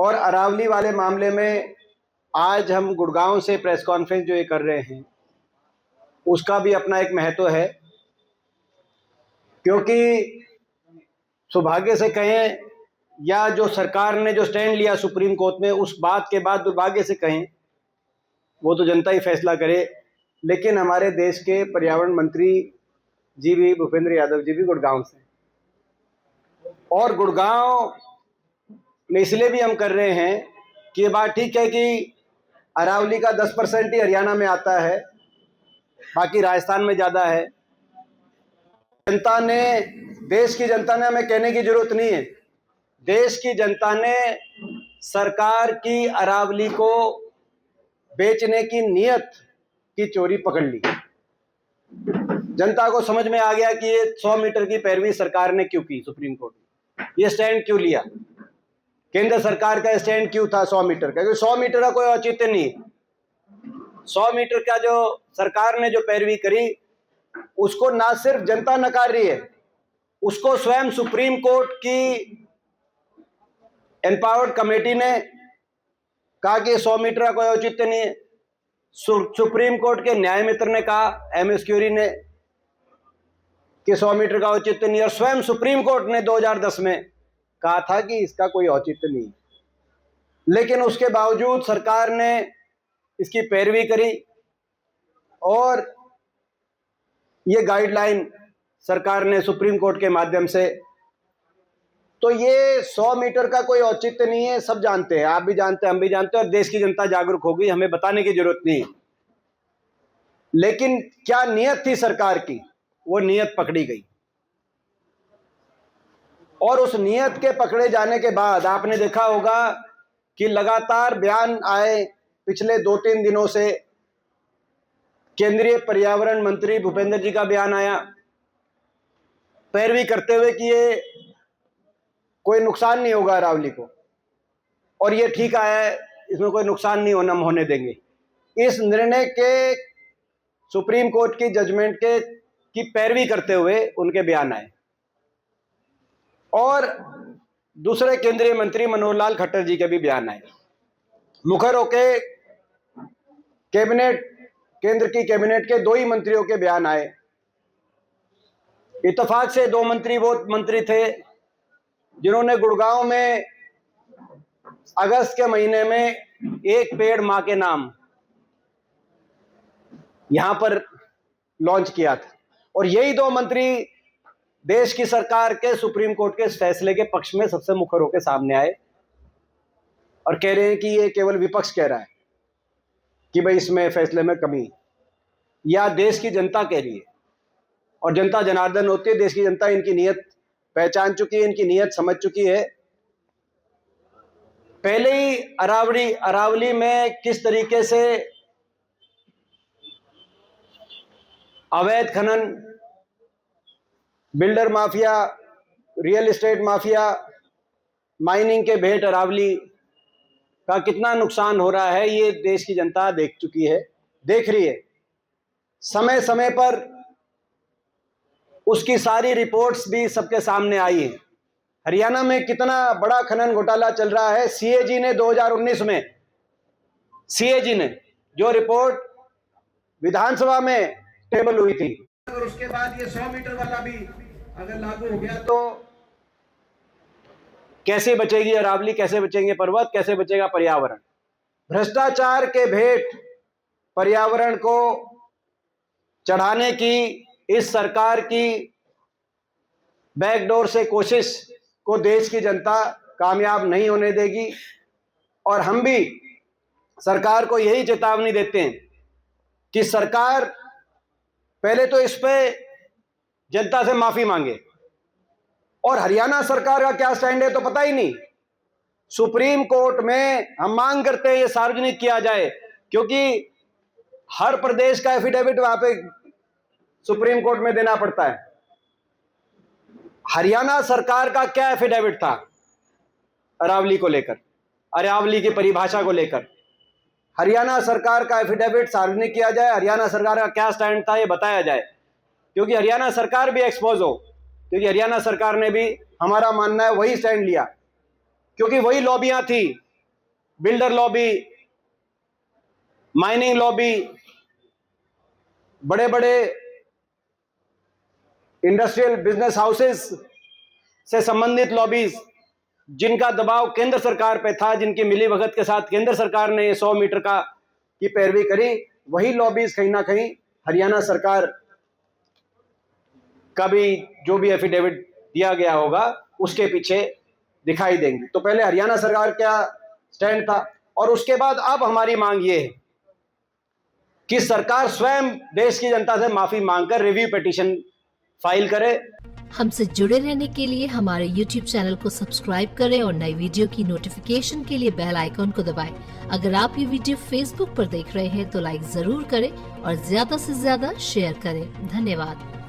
और अरावली वाले मामले में आज हम गुड़गांव से प्रेस कॉन्फ्रेंस जो ये कर रहे हैं उसका भी अपना एक महत्व है, क्योंकि सौभाग्य से कहें या जो सरकार ने जो स्टैंड लिया सुप्रीम कोर्ट में उस बात के बाद दुर्भाग्य से कहें, वो तो जनता ही फैसला करे, लेकिन हमारे देश के पर्यावरण मंत्री जी भी भूपेंद्र यादव जी भी गुड़गांव से, और गुड़गांव में इसलिए भी हम कर रहे हैं कि ये बात ठीक है कि अरावली का 10% ही हरियाणा में आता है, बाकी राजस्थान में ज़्यादा है। जनता ने, देश की जनता ने, हमें कहने की जरूरत नहीं है, देश की जनता ने सरकार की अरावली को बेचने की नीयत की चोरी पकड़ ली। जनता को समझ में आ गया कि ये 100 मीटर की पैरवी सरकार ने क्यों की, सुप्रीम कोर्ट ने ये स्टैंड क्यों लिया, केंद्र सरकार का स्टैंड क्यों था 100 मीटर का, क्योंकि 100 मीटर का कोई औचित्य नहीं है। 100 मीटर का जो सरकार ने जो पैरवी करी उसको ना सिर्फ जनता नकार रही है, उसको स्वयं सुप्रीम कोर्ट की एम्पावर्ड कमेटी ने कहा कि 100 मीटर का कोई औचित्य नहीं है। सुप्रीम कोर्ट के न्याय मित्र ने कहा, एमएस क्यूरी ने, कि 100 मीटर का औचित्य नहीं, और स्वयं सुप्रीम कोर्ट ने 2010 में कहा था कि इसका कोई औचित्य नहीं। लेकिन उसके बावजूद सरकार ने इसकी पैरवी करी और ये गाइडलाइन सरकार ने सुप्रीम कोर्ट के माध्यम से, तो ये 100 मीटर का कोई औचित्य नहीं है, सब जानते हैं, आप भी जानते हैं, हम भी जानते हैं, और देश की जनता जागरूक होगी, हमें बताने की जरूरत नहीं है। लेकिन क्या नियत थी सरकार की, वो नियत पकड़ी गई, और उस नियत के पकड़े जाने के बाद आपने देखा होगा कि लगातार बयान आए पिछले 2-3 दिनों से। केंद्रीय पर्यावरण मंत्री भूपेंद्र जी का बयान आया पैरवी करते हुए कि ये कोई नुकसान नहीं होगा अरावली को, और ये ठीक आया है, इसमें कोई नुकसान नहीं होने देंगे। इस निर्णय के, सुप्रीम कोर्ट की जजमेंट के की पैरवी करते हुए उनके बयान आए। और दूसरे केंद्रीय मंत्री मनोहर लाल खट्टर जी के भी बयान आए। मुखर होके कैबिनेट, केंद्र की कैबिनेट के 2 ही मंत्रियों के बयान आए। इत्तेफाक से 2 मंत्री वो मंत्री थे जिन्होंने गुड़गांव में अगस्त के महीने में एक पेड़ मां के नाम यहां पर लॉन्च किया था, और यही 2 मंत्री देश की सरकार के सुप्रीम कोर्ट के फैसले के पक्ष में सबसे मुखर होकर सामने आए और कह रहे हैं कि ये केवल विपक्ष कह रहा है कि भाई इसमें फैसले में कमी, या देश की जनता कह रही है, और जनता जनार्दन होती है, देश की जनता इनकी नीयत पहचान चुकी है, इनकी नीयत समझ चुकी है। पहले ही अरावली में किस तरीके से अवैध खनन, builder mafia, real estate mafia, mining के भेंट अरावली का कितना नुकसान हो रहा है, ये देश की जनता देख चुकी है, देख रही है। समय समय पर उसकी सारी रिपोर्ट्स भी सबके सामने आई हैं। हरियाणा में कितना बड़ा खनन घोटाला चल रहा है। सीएजी ने 2019 में, सीएजी ने जो रिपोर्ट विधानसभा में टेबल हुई थी, और उसके बाद ये 100 मीटर वाला भी अगर लागू हो गया तो कैसे बचेगी अरावली, कैसे बचेंगे पर्वत, कैसे बचेगा पर्यावरण। भ्रष्टाचार के भेंट पर्यावरण को चढ़ाने की इस सरकार की बैकडोर से कोशिश को देश की जनता कामयाब नहीं होने देगी, और हम भी सरकार को यही चेतावनी देते हैं कि सरकार पहले तो इस पे जनता से माफी मांगे, और हरियाणा सरकार का क्या स्टैंड है तो पता ही नहीं। सुप्रीम कोर्ट में हम मांग करते हैं ये सार्वजनिक किया जाए, क्योंकि हर प्रदेश का एफिडेविट वहां पे सुप्रीम कोर्ट में देना पड़ता है। हरियाणा सरकार का क्या एफिडेविट था अरावली को लेकर, अरावली की परिभाषा को लेकर? हरियाणा सरकार का एफिडेविट सार्वजनिक किया जाए, हरियाणा सरकार का क्या स्टैंड था ये बताया जाए, क्योंकि हरियाणा सरकार भी एक्सपोज हो, क्योंकि हरियाणा सरकार ने भी, हमारा मानना है, वही स्टैंड लिया, क्योंकि वही लॉबियां थी बिल्डर लॉबी, माइनिंग लॉबी, बड़े बड़े इंडस्ट्रियल बिजनेस हाउसेस से संबंधित लॉबीज, जिनका दबाव केंद्र सरकार पे था, जिनकी मिलीभगत के साथ केंद्र सरकार ने 100 मीटर की पैरवी करी, वही लॉबीज कहीं ना कहीं हरियाणा सरकार का भी जो भी एफिडेविट दिया गया होगा उसके पीछे दिखाई देंगी। तो पहले हरियाणा सरकार क्या स्टैंड था, और उसके बाद अब हमारी मांग ये है कि सरकार स्वयं देश की जनता से माफी मांगकर रिव्यू पिटीशन फाइल करे। हमसे जुड़े रहने के लिए हमारे YouTube चैनल को सब्सक्राइब करें और नई वीडियो की नोटिफिकेशन के लिए बेल आइकॉन को दबाएं। अगर आप ये वीडियो Facebook पर देख रहे हैं तो लाइक जरूर करें और ज्यादा से ज्यादा शेयर करें। धन्यवाद।